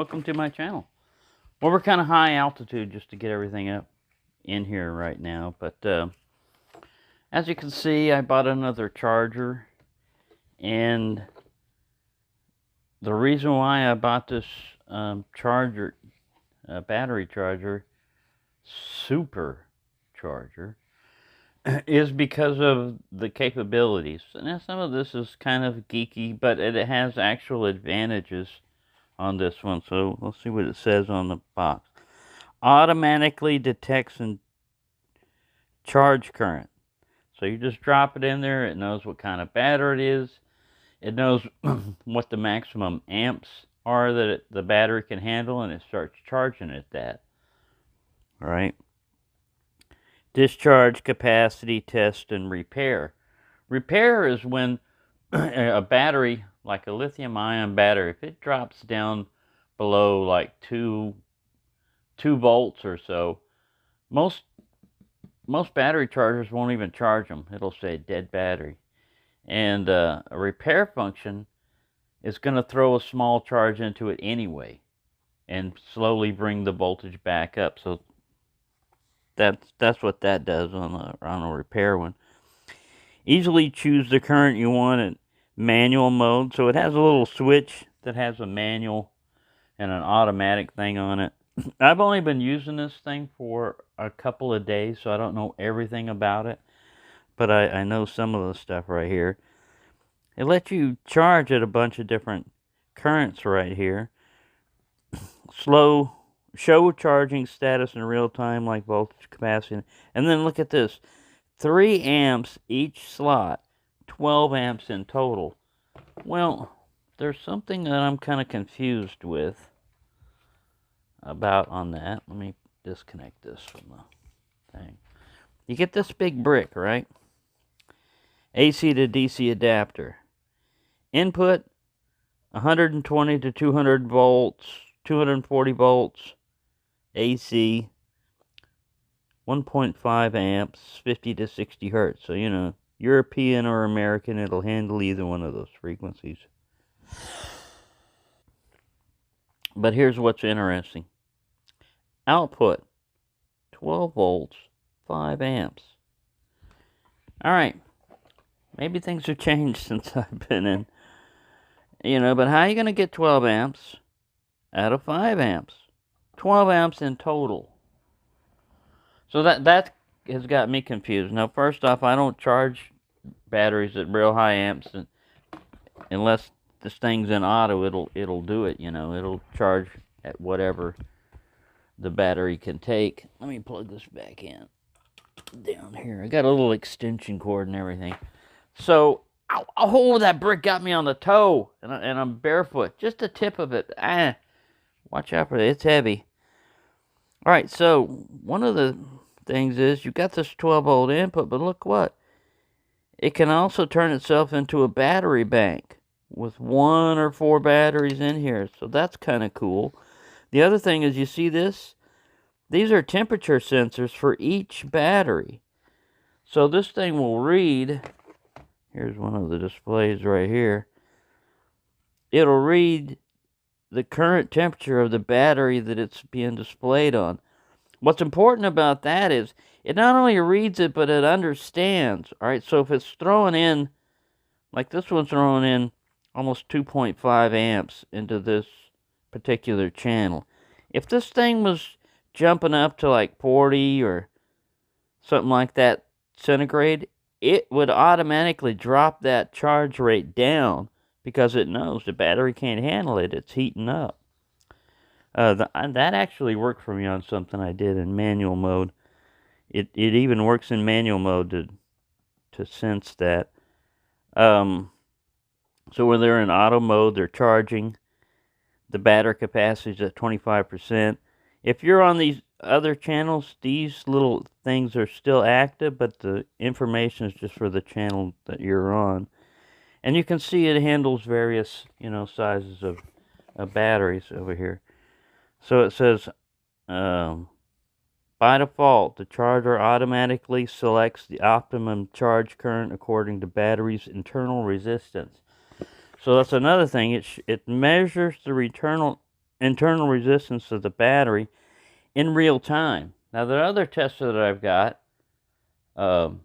welcome to my channel. Well, we're kind of high altitude just to get everything up in here right now, but as you can see, I bought another charger, and the reason why I bought this charger, battery charger, super charger, is because of the capabilities. Now, some of this is kind of geeky, but it has actual advantages on this one. So let's see what it says on the box. Automatically detects and charge current. So you just drop it in there. It knows what kind of battery it is. It knows what the maximum amps are that the battery can handle, and it starts charging at that. All right. Discharge capacity test and repair. Repair is when a battery, like a lithium-ion battery, if it drops down below like 2 volts or so, most battery chargers won't even charge them. It'll say dead battery. And a repair function is going to throw a small charge into it anyway and slowly bring the voltage back up. So that's what that does on a repair one. Easily choose the current you want in manual mode. So it has a little switch that has a manual and an automatic thing on it. I've only been using this thing for a couple of days, so I don't know everything about it, but I know some of the stuff right here. It lets you charge at a bunch of different currents right here. Show charging status in real time, like voltage, capacity. And then look at this. 3 amps each slot, 12 amps in total. Well, there's something that I'm kind of confused with about on that. Let me disconnect this from the thing. You get this big brick, right? AC to DC adapter. Input 120 to 200 volts, 240 volts. AC 1.5 amps, 50 to 60 hertz. So, you know, European or American, it'll handle either one of those frequencies. But here's what's interesting. Output 12 volts, 5 amps. All right. Maybe things have changed since I've been in. You know, but how are you going to get 12 amps out of 5 amps? 12 amps in total. So that has got me confused. Now, first off, I don't charge batteries at real high amps, unless this thing's in auto. It'll do it. You know, it'll charge at whatever the battery can take. Let me plug this back in down here. I got a little extension cord and everything. So, oh, that brick got me on the toe, and I'm barefoot. Just the tip of it. Watch out for it. It's heavy. All right, so one of the things is you got this 12-volt input, but look what. It can also turn itself into a battery bank with 1 or 4 batteries in here. So that's kind of cool. The other thing is, you see this? These are temperature sensors for each battery. So this thing will read, here's one of the displays right here. It'll read the current temperature of the battery that it's being displayed on. What's important about that is it not only reads it, but it understands. All right, so if it's throwing in, like this one's throwing in almost 2.5 amps into this particular channel. If this thing was jumping up to like 40 or something like that centigrade, it would automatically drop that charge rate down because it knows the battery can't handle it. It's heating up. That actually worked for me on something I did in manual mode. It even works in manual mode to sense that. So when they're in auto mode, they're charging. The battery capacity is at 25%. If you're on these other channels, these little things are still active, but the information is just for the channel that you're on. And you can see it handles various, you know, sizes of batteries over here. So it says, by default, the charger automatically selects the optimum charge current according to battery's internal resistance. So that's another thing. It measures the internal resistance of the battery in real time. Now, the other tester that I've got, of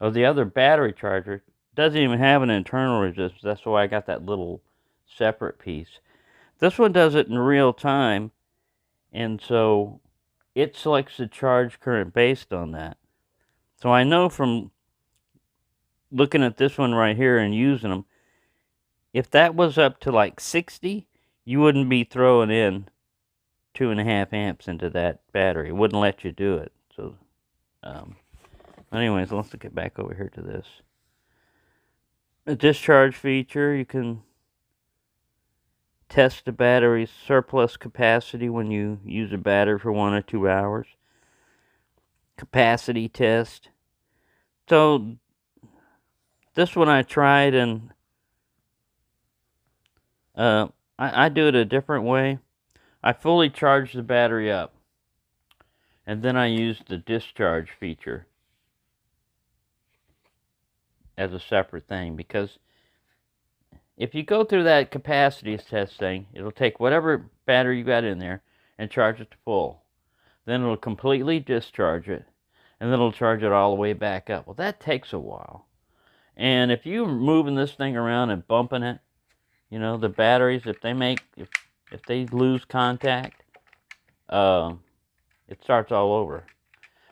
the other battery charger, doesn't even have an internal resistance. That's why I got that little separate piece. This one does it in real time, and so it selects the charge current based on that. So I know from looking at this one right here and using them, if that was up to like 60, you wouldn't be throwing in 2.5 amps into that battery. It wouldn't let you do it. So, anyways, let's get back over here to this. The discharge feature, you can test the battery's surplus capacity when you use a battery for 1 or 2 hours. Capacity test. So this one I tried, and I do it a different way. I fully charge the battery up, and then I use the discharge feature as a separate thing, because if you go through that capacity test thing, it'll take whatever battery you got in there and charge it to full. Then it'll completely discharge it, and then it'll charge it all the way back up. Well, that takes a while. And if you're moving this thing around and bumping it, you know, the batteries, if they lose contact, it starts all over.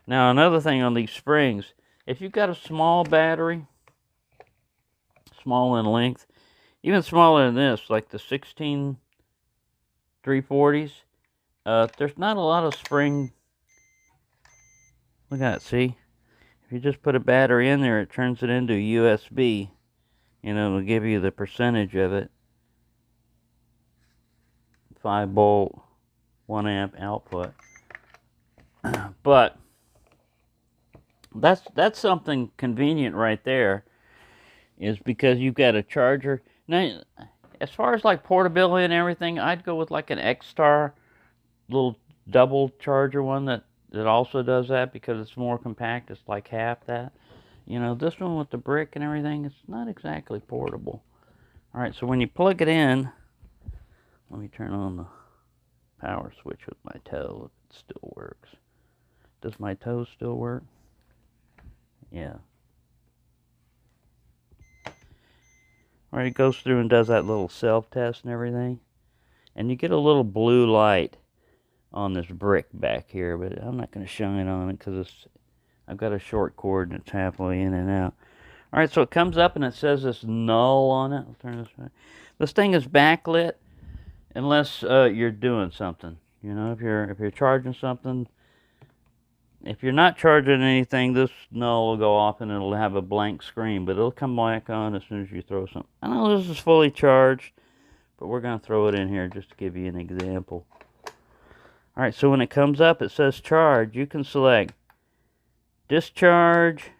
Now, another thing on these springs, if you've got a small battery, small in length, even smaller than this, like the 16 340s, there's not a lot of spring. Look at it, see? If you just put a battery in there, it turns it into USB. You know, it'll give you the percentage of it. 5 volt, 1 amp output. But that's something convenient right there, is because you've got a charger. Now, as far as like portability and everything, I'd go with like an X-Star little double charger one that also does that, because it's more compact. It's like half that. You know, this one with the brick and everything, it's not exactly portable. All right, so when you plug it in, let me turn on the power switch with my toe if it still works. Does my toe still work? Yeah. All right, it goes through and does that little self-test and everything. And you get a little blue light on this brick back here, but I'm not going to shine on it because I've got a short cord and it's halfway in and out. All right, so it comes up and it says this null on it. I'll turn this way. This thing is backlit unless you're doing something. You know, if you're charging something. If you're not charging anything, this null will go off and it'll have a blank screen, but it'll come back on as soon as you throw something. I know this is fully charged, but we're going to throw it in here just to give you an example. All right, so when it comes up, it says charge. You can select discharge.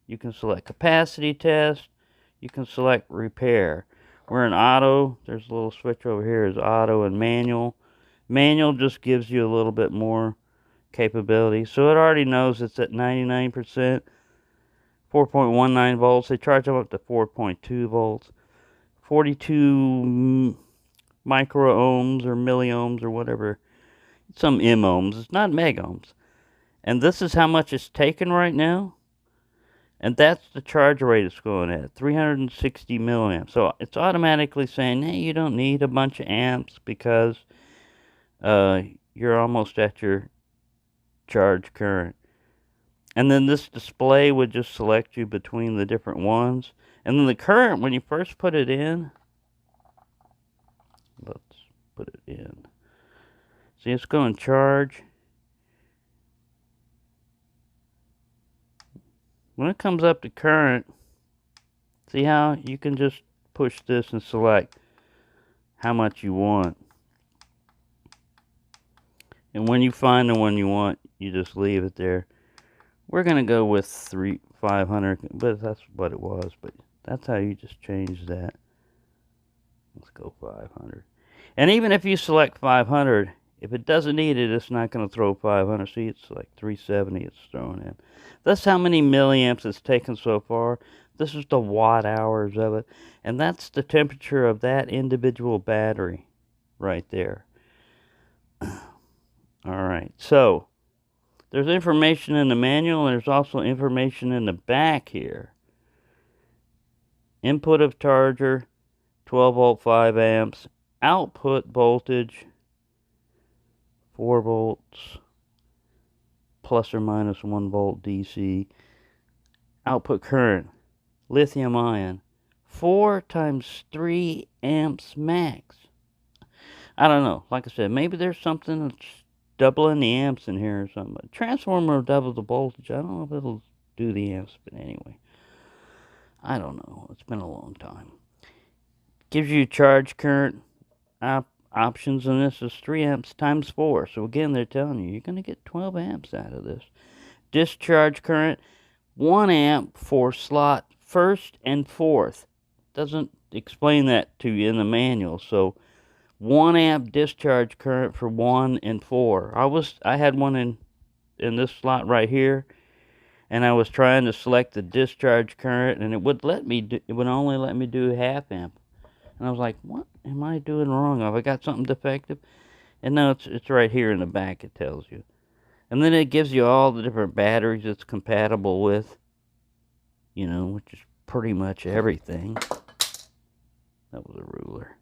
You can select capacity test. You can select repair. We're in auto. There's a little switch over here is auto and manual. Manual just gives you a little bit more capability. So it already knows it's at 99%, 4.19 volts. They charge them up to 4.2 volts, 42 microohms or milliohms or whatever. Some ohms. It's not megohms. And this is how much it's taken right now. And that's the charge rate it's going at, 360 milliamps. So it's automatically saying, hey, you don't need a bunch of amps because you're almost at your charge current. And then this display would just select you between the different ones. And then the current, when you first put it in, let's put it in. See, it's going charge. When it comes up to current, see how you can just push this and select how much you want. And when you find the one you want, you just leave it there. We're going to go with 500, but that's what it was. But that's how you just change that. Let's go 500. And even if you select 500, if it doesn't need it, it's not going to throw 500. See, it's like 370 it's throwing in. That's how many milliamps it's taken so far. This is the watt hours of it. And that's the temperature of that individual battery right there. Alright, so there's information in the manual, and there's also information in the back here. Input of charger, 12 volt 5 amps. Output voltage, 4 volts, plus or minus 1 volt DC. Output current, lithium ion, 4 times 3 amps max. I don't know. Like I said, maybe there's something that's doubling the amps in here or something. But transformer will double the voltage. I don't know if it'll do the amps, but anyway. I don't know. It's been a long time. Gives you charge current options, and this is 3 amps times 4. So again, they're telling you, you're going to get 12 amps out of this. Discharge current, 1 amp for slot first and fourth. Doesn't explain that to you in the manual. So 1 amp discharge current for 1 and 4. I had one in this slot right here, and I was trying to select the discharge current, and it would only let me do half amp. And I was like, what am I doing wrong? Have I got something defective? And no, it's right here in the back, it tells you. And then it gives you all the different batteries it's compatible with, you know, which is pretty much everything. That was a ruler.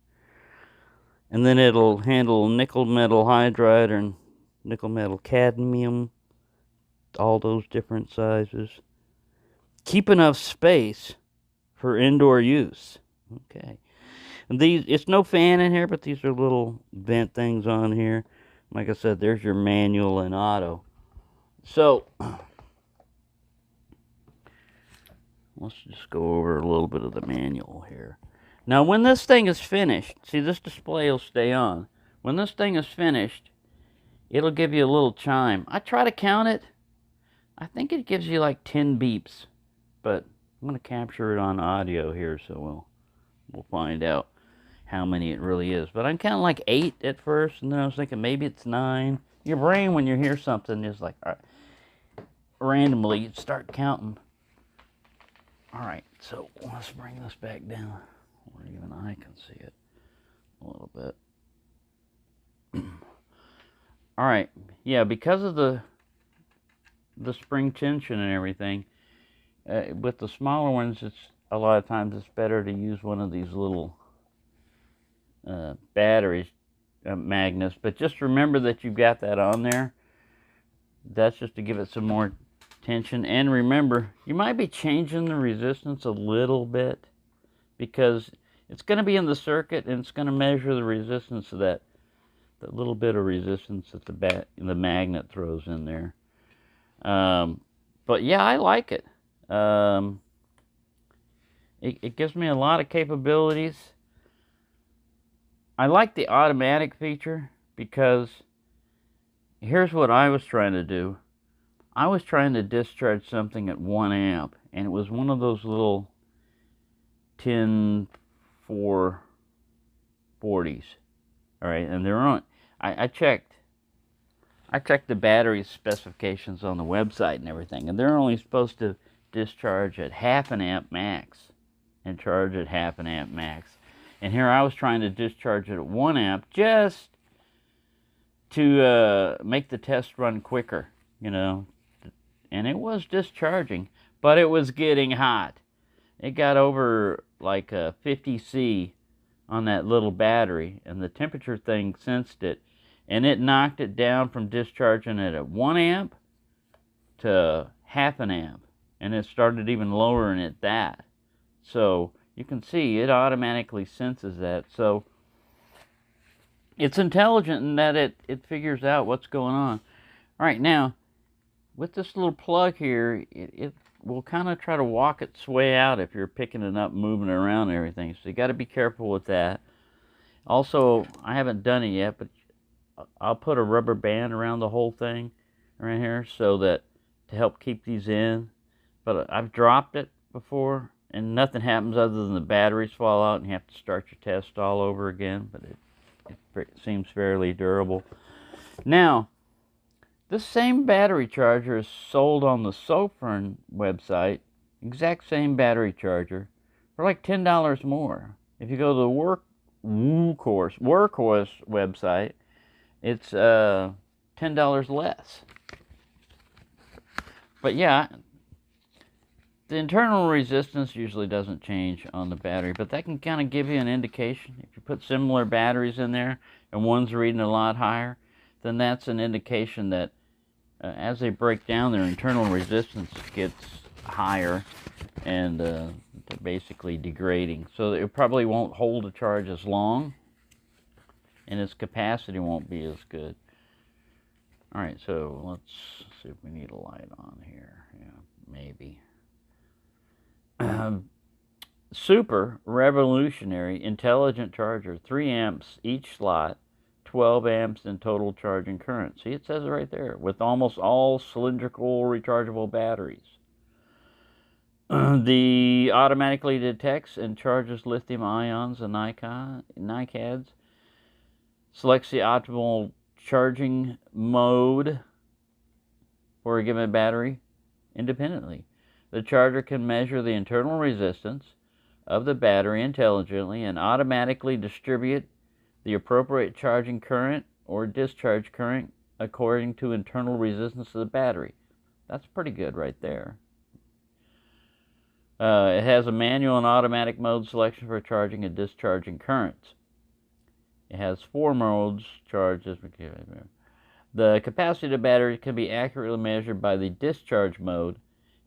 And then it'll handle nickel metal hydride or nickel metal cadmium, all those different sizes. Keep enough space for indoor use. Okay. And it's no fan in here, but these are little vent things on here. Like I said, there's your manual and auto. So, let's just go over a little bit of the manual here. Now, when this thing is finished, see, this display will stay on. When this thing is finished, it'll give you a little chime. I try to count it. I think it gives you like 10 beeps, but I'm going to capture it on audio here, so we'll find out how many it really is. But I'm counting like 8 at first, and then I was thinking maybe it's 9. Your brain, when you hear something, is like, all right, randomly, you start counting. All right, so let's bring this back down where even I can see it a little bit. All right, yeah, because of the spring tension and everything, with the smaller ones, a lot of times it's better to use one of these little batteries, magnets. But just remember that you've got that on there. That's just to give it some more tension. And remember, you might be changing the resistance a little bit, because it's going to be in the circuit, and it's going to measure the resistance of that little bit of resistance that the magnet throws in there. But yeah, I like it. It gives me a lot of capabilities. I like the automatic feature, because here's what I was trying to do. I was trying to discharge something at 1 amp, and it was one of those little tin 440s. All right, and they're on. I checked the battery specifications on the website and everything, and they're only supposed to discharge at half an amp max and charge at half an amp max. And here I was trying to discharge it at 1 amp just to make the test run quicker, you know. And it was discharging, but it was getting hot. It got over like 50 C on that little battery, and the temperature thing sensed it, and it knocked it down from discharging it at 1 amp to half an amp, and it started even lowering at that. So you can see it automatically senses that. So it's intelligent in that it figures out what's going on. All right, now with this little plug here, it will kind of try to walk its way out if you're picking it up, moving it around and everything. So you got to be careful with that. Also, I haven't done it yet, but I'll put a rubber band around the whole thing right here, so that to help keep these in. But I've dropped it before, and nothing happens other than the batteries fall out and you have to start your test all over again. But it seems fairly durable. Now, this same battery charger is sold on the Sofern website, exact same battery charger, for like $10 more. If you go to the Workhorse website, it's $10 less. But yeah, the internal resistance usually doesn't change on the battery, but that can kind of give you an indication. If you put similar batteries in there and one's reading a lot higher, then that's an indication that as they break down, their internal resistance gets higher and they're basically degrading. So it probably won't hold a charge as long and its capacity won't be as good. Alright, so let's see if we need a light on here. Yeah, maybe. Super revolutionary intelligent charger, 3 amps each slot, 12 amps in total charging current. See, it says it right there, with almost all cylindrical rechargeable batteries. The automatically detects and charges lithium ions and NiCads. Selects the optimal charging mode for a given battery independently. The charger can measure the internal resistance of the battery intelligently and automatically distribute the appropriate charging current or discharge current according to internal resistance of the battery. That's pretty good right there. It has a manual and automatic mode selection for charging and discharging currents. It has 4 modes charges. The capacity of the battery can be accurately measured by the discharge mode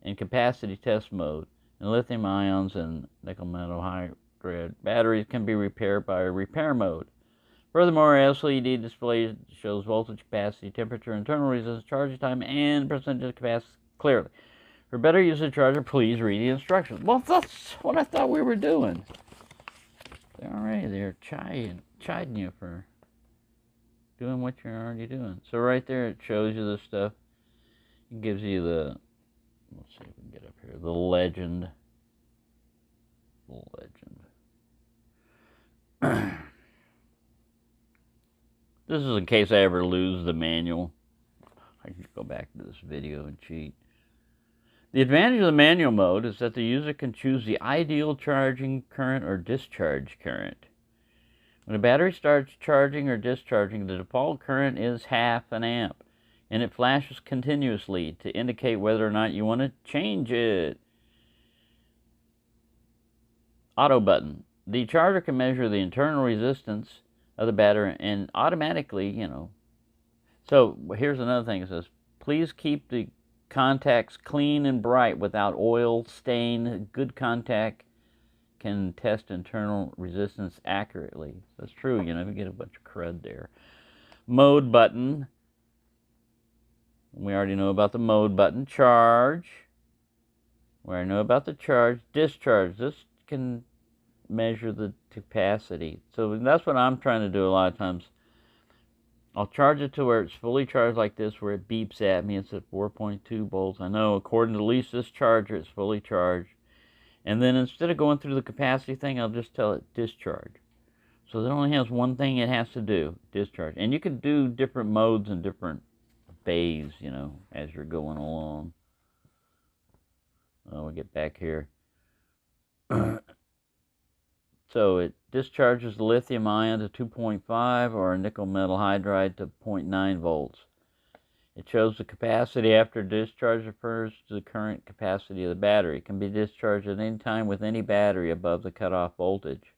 and capacity test mode. And lithium ions and nickel metal hydride batteries can be repaired by repair mode. Furthermore, LCD display shows voltage, capacity, temperature, internal resistance, charging time, and percentage of capacity clearly. For better use of the charger, please read the instructions. Well, that's what I thought we were doing. All right, they're chiding you for doing what you're already doing. So right there, it shows you the stuff. It gives you the, let's see if we can get up here, the legend. This is in case I ever lose the manual. I can go back to this video and cheat. The advantage of the manual mode is that the user can choose the ideal charging current or discharge current. When a battery starts charging or discharging, the default current is 0.5 amp, and it flashes continuously to indicate whether or not you want to change it. Auto button. The charger can measure the internal resistance of the battery and automatically, So here's another thing. It says, please keep the contacts clean and bright without oil stain. Good contact can test internal resistance accurately. That's true, we get a bunch of crud there. Mode button. We already know about the mode button. Charge. We already know about the charge. Discharge. This can measure the capacity. So that's what I'm trying to do a lot of times. I'll charge it to where it's fully charged like this, where it beeps at me. It's at 4.2 volts. I know, according to at least this charger, it's fully charged. And then instead of going through the capacity thing, I'll just tell it discharge. So it only has one thing it has to do, discharge. And you can do different modes and different bays, as you're going along. We'll get back here. So it discharges the lithium ion to 2.5 or nickel metal hydride to 0.9 volts. It shows the capacity after discharge refers to the current capacity of the battery. It can be discharged at any time with any battery above the cutoff voltage.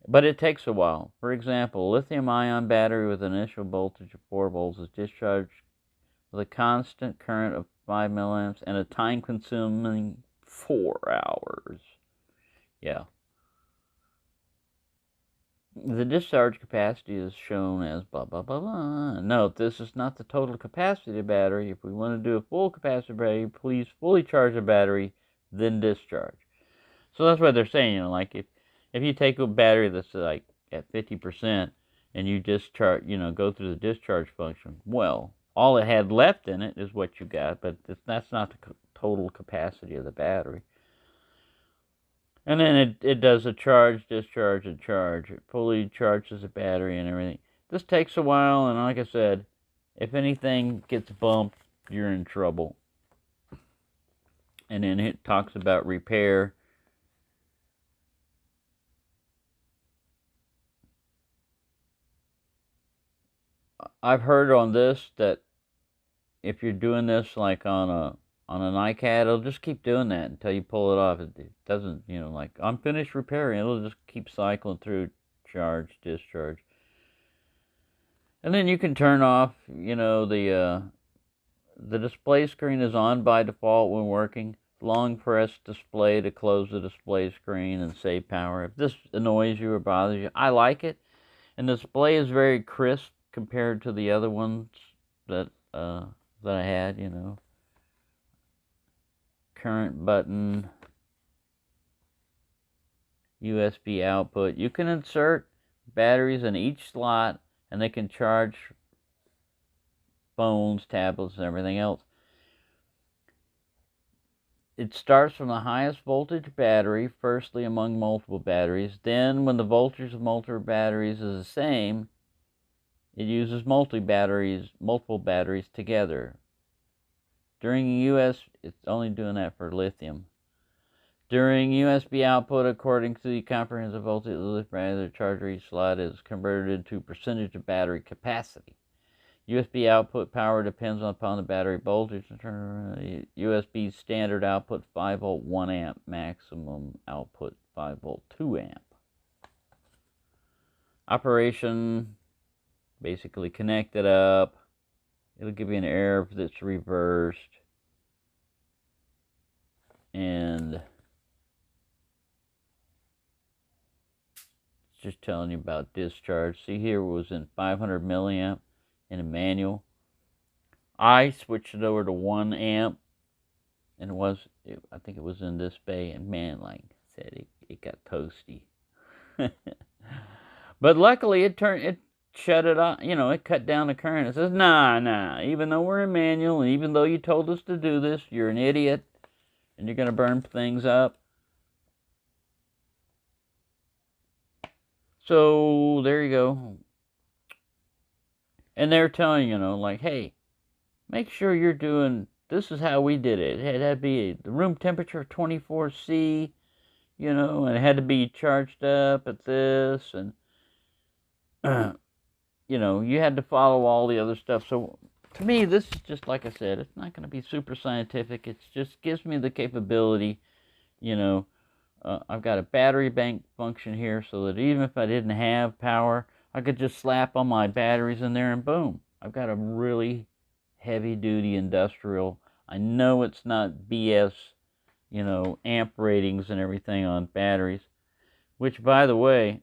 But it takes a while. For example, a lithium-ion battery with an initial voltage of 4 volts is discharged with a constant current of 5 milliamps and a time-consuming 4 hours. Yeah. The discharge capacity is shown as blah, blah, blah, blah. Note, this is not the total capacity of the battery. If we want to do a full capacity battery, please fully charge the battery, then discharge. So that's what they're saying, like if you take a battery that's like at 50% and you discharge, go through the discharge function, well, all it had left in it is what you got, but that's not the total capacity of the battery. And then it does a charge, discharge, and charge. It fully charges the battery and everything. This takes a while, and like I said, if anything gets bumped, you're in trouble. And then it talks about repair. I've heard on this that if you're doing this like on an iCAD, it'll just keep doing that until you pull it off. It doesn't, you know, like I'm finished repairing. It'll just keep cycling through charge, discharge. And then you can turn off, you know, the display screen is on by default when working. Long press display to close the display screen and save power. If this annoys you or bothers you, I like it. And the display is very crisp compared to the other ones that I had, you know. Current button, USB output. You can insert batteries in each slot and they can charge phones, tablets, and everything else. It starts from the highest voltage battery, firstly among multiple batteries. Then, when the voltage of multiple batteries is the same, it uses multiple batteries together. During it's only doing that for lithium. During USB output, according to the comprehensive voltage of the lithium battery, the charger each slot is converted into percentage of battery capacity. USB output power depends upon the battery voltage. USB standard output 5 volt 1 amp, maximum output 5 volt 2 amp. Operation, basically connect it up. It'll give you an error if it's reversed. And it's just telling you about discharge. See here, it was in 500 milliamp. In a manual. I switched it over to 1 amp, and I think it was in this bay, and man, like I said, it got toasty. But luckily, it shut it off, you know, it cut down the current. It says, nah, even though we're in manual, and even though you told us to do this, you're an idiot, and you're going to burn things up. So, there you go. And they're telling you know, like, hey, make sure you're doing, this is how we did it. It had to be the room temperature 24°C, you know, and it had to be charged up at this, and, you know, you had to follow all the other stuff. So, to me, this is just, like I said, it's not going to be super scientific. It just gives me the capability, you know, I've got a battery bank function here so that even if I didn't have power, I could just slap on my batteries in there and boom. I've got a really heavy-duty industrial. I know it's not BS, you know, amp ratings and everything on batteries. Which, by the way,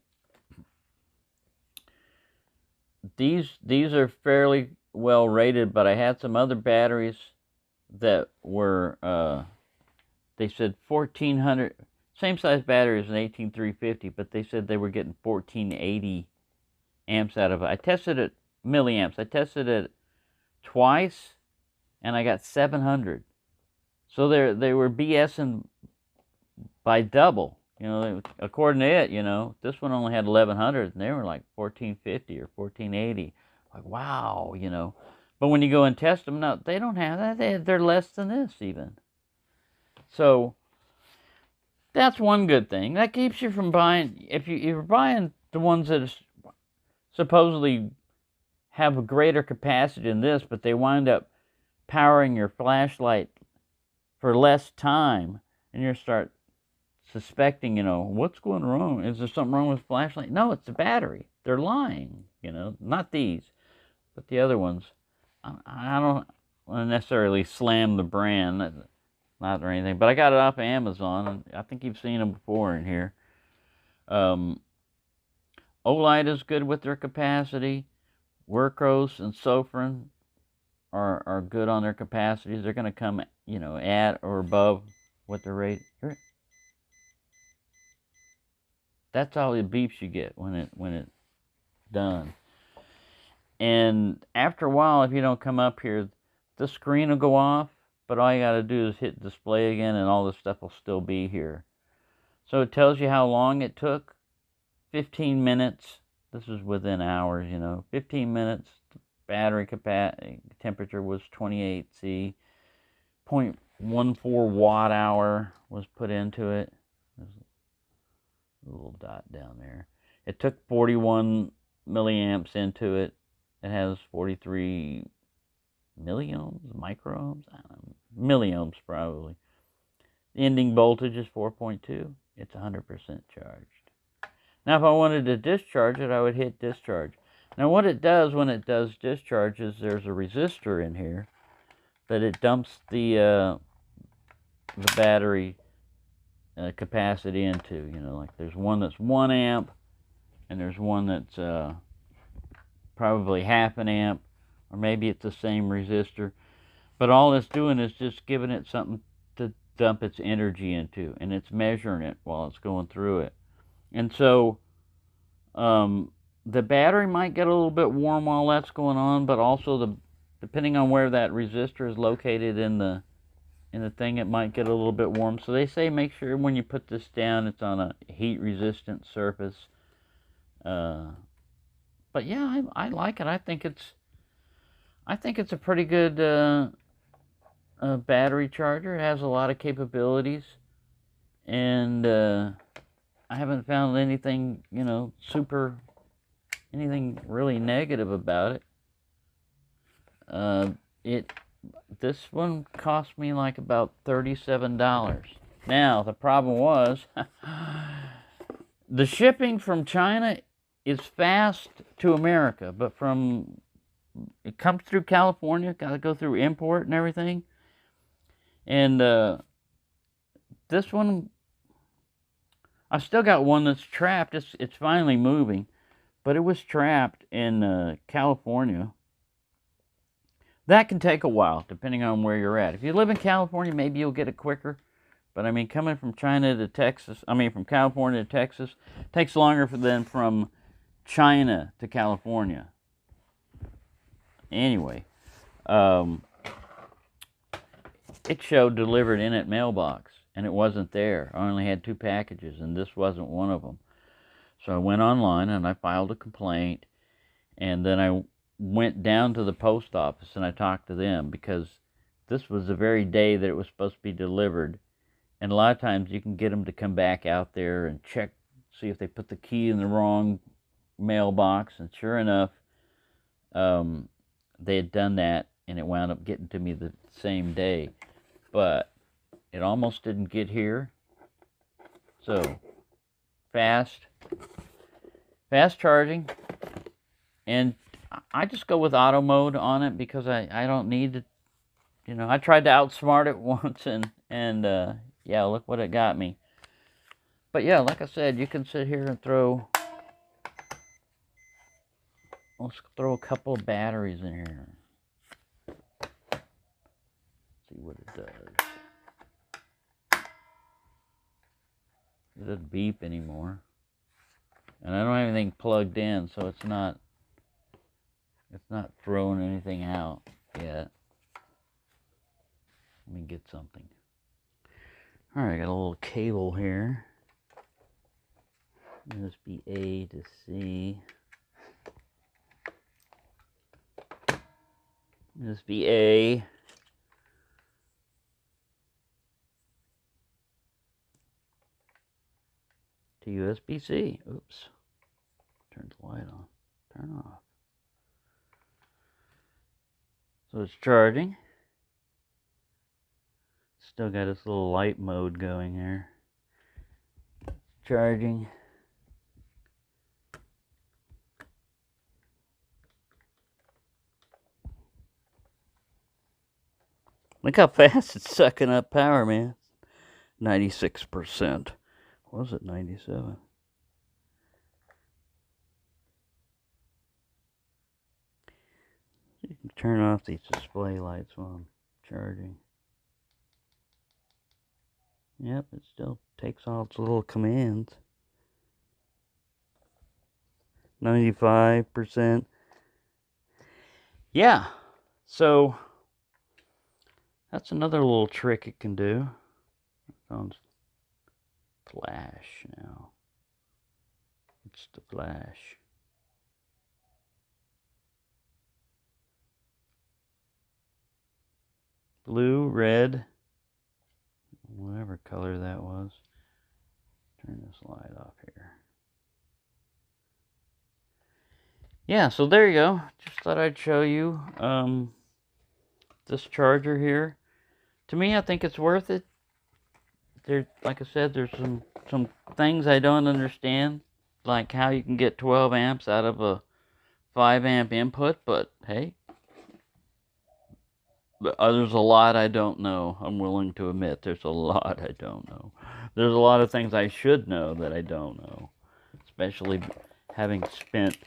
these are fairly well rated, but I had some other batteries that were, they said 1400, same size battery as an 18350, but they said they were getting 1480 amps out of it. I tested it, milliamps. I tested it twice, and I got 700. So they were BSing by double. You know, according to it, you know, this one only had 1100, and they were like 1450 or 1480. Like, wow, you know. But when you go and test them, no, they don't have that. They're less than this even. So that's one good thing. That keeps you from buying. If you're buying the ones that supposedly have a greater capacity than this, but they wind up powering your flashlight for less time, and you start suspecting, you know, what's going wrong? Is there something wrong with the flashlight? No, it's the battery. They're lying, you know, not these, but the other ones. I don't want to necessarily slam the brand, not or anything, but I got it off of Amazon, and I think you've seen them before in here. Olight is good with their capacity. Workhorse and Sofrin are good on their capacities. They're going to come, you know, at or above what they're rated. That's all the beeps you get when it's done. And after a while, if you don't come up here, the screen will go off, but all you got to do is hit display again, and all this stuff will still be here. So it tells you how long it took. 15 minutes. This is within hours, you know. 15 minutes. Battery capacity temperature was 28°C. 0.14 watt hour was put into it. There's a little dot down there. It took 41 milliamps into it. It has 43 milliohms, microohms, I don't know, milliohms probably. The ending voltage is 4.2. It's 100% charged. Now, if I wanted to discharge it, I would hit discharge. Now, what it does when it does discharge is there's a resistor in here that it dumps the battery capacity into. You know, like there's one that's 1 amp, and there's one that's probably half an amp, or maybe it's the same resistor. But all it's doing is just giving it something to dump its energy into, and it's measuring it while it's going through it. And so the battery might get a little bit warm while that's going on, but also depending on where that resistor is located in the thing, it might get a little bit warm. So they say make sure when you put this down, it's on a heat-resistant surface. But yeah, I like it. I think it's a pretty good battery charger. It has a lot of capabilities, and I haven't found anything, you know, anything really negative about it. This one cost me like about $37. Now, the problem was the shipping from China is fast to America, but it comes through California, got to go through import and everything. And this one, I still got one that's trapped. It's finally moving, but it was trapped in California. That can take a while, depending on where you're at. If you live in California, maybe you'll get it quicker. But I mean, coming from China to Texas, from California to Texas, takes longer than from China to California. Anyway, it showed delivered in at mailbox, and it wasn't there. I only had 2 packages, and this wasn't one of them. So I went online and I filed a complaint, and then I went down to the post office and I talked to them, because this was the very day that it was supposed to be delivered. And a lot of times you can get them to come back out there and check, see if they put the key in the wrong mailbox. And sure enough, they had done that, and it wound up getting to me the same day. But it almost didn't get here. So fast charging, and I just go with auto mode on it because I don't need to, you know, I tried to outsmart it once, and yeah, look what it got me. But yeah, like I said, you can sit here and let's throw a couple of batteries in here. See what it does. It doesn't beep anymore. And I don't have anything plugged in, so it's not throwing anything out yet. Let me get something. Alright, I got a little cable here. USB A to C. USB A. To USB C. Oops. Turn the light on. Turn off. So it's charging. Still got this little light mode going here. Charging. Look how fast it's sucking up power, man. 96%. What was it, 97? You can turn off these display lights while I'm charging. Yep, it still takes all its little commands. 95%. Yeah, so that's another little trick it can do. Phone's flash now. It's the flash. Blue, red, whatever color that was. Turn this light off here. yeah, so there you go. Just thought I'd show you this charger here. To me, I think it's worth it. There, like I said, there's some things I don't understand, like how you can get 12 amps out of a 5 amp input, but hey, there's a lot I don't know. I'm willing to admit there's a lot I don't know. There's a lot of things I should know that I don't know, especially having spent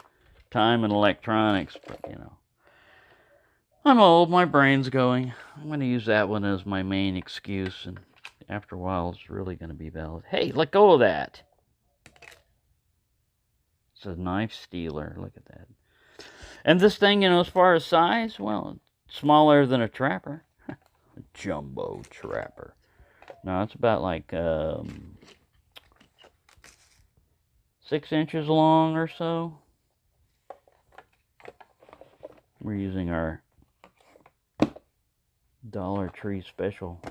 time in electronics, but you know. I'm old, my brain's going. I'm going to use that one as my main excuse, and after a while it's really going to be valid. Hey, let go of that! It's a knife stealer, look at that. And this thing, you know, as far as size, well, it's smaller than a trapper. A jumbo trapper. No, it's about like 6 inches long or so. We're using our Dollar Tree special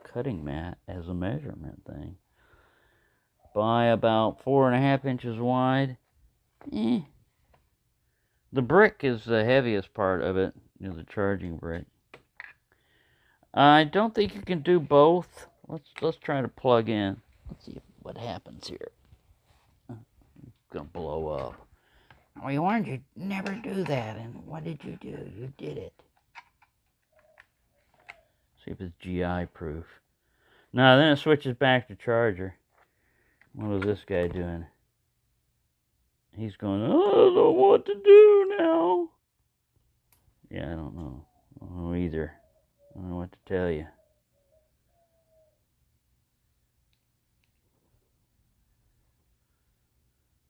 cutting mat as a measurement thing. By about 4.5 inches wide. The brick is the heaviest part of it, you know, the charging brick. I don't think you can do both. Let's try to plug in. Let's see what happens here. It's gonna blow up. We warned you never do that, and what did you do? You did it. See if it's GI proof. No, then it switches back to charger. What was this guy doing? He's going, oh, I don't know what to do now. Yeah, I don't know. I don't know either. I don't know what to tell you.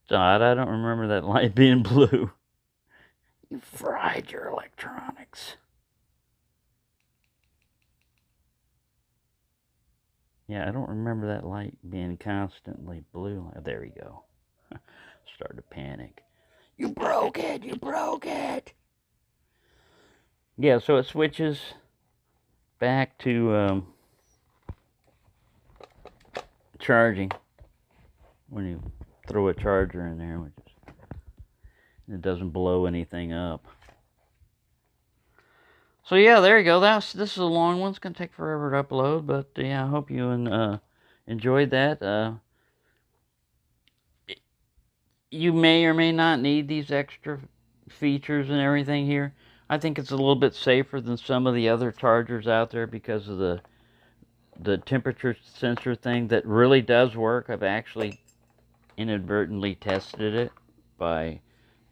It's odd, I don't remember that light being blue. You fried your electronics. Yeah, I don't remember that light being constantly blue. There we go. Started to panic. You broke it! You broke it! Yeah, so it switches back to charging when you throw a charger in there, which is, it doesn't blow anything up. So yeah, there you go. This is a long one. It's gonna take forever to upload, but yeah, I hope you enjoyed that. You may or may not need these extra features and everything here. I think it's a little bit safer than some of the other chargers out there because of the temperature sensor thing that really does work. I've actually inadvertently tested it by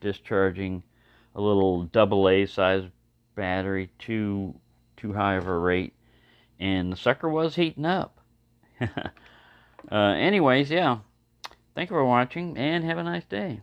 discharging a little AA size battery too high of a rate, and the sucker was heating up. Anyways, yeah, thank you for watching and have a nice day.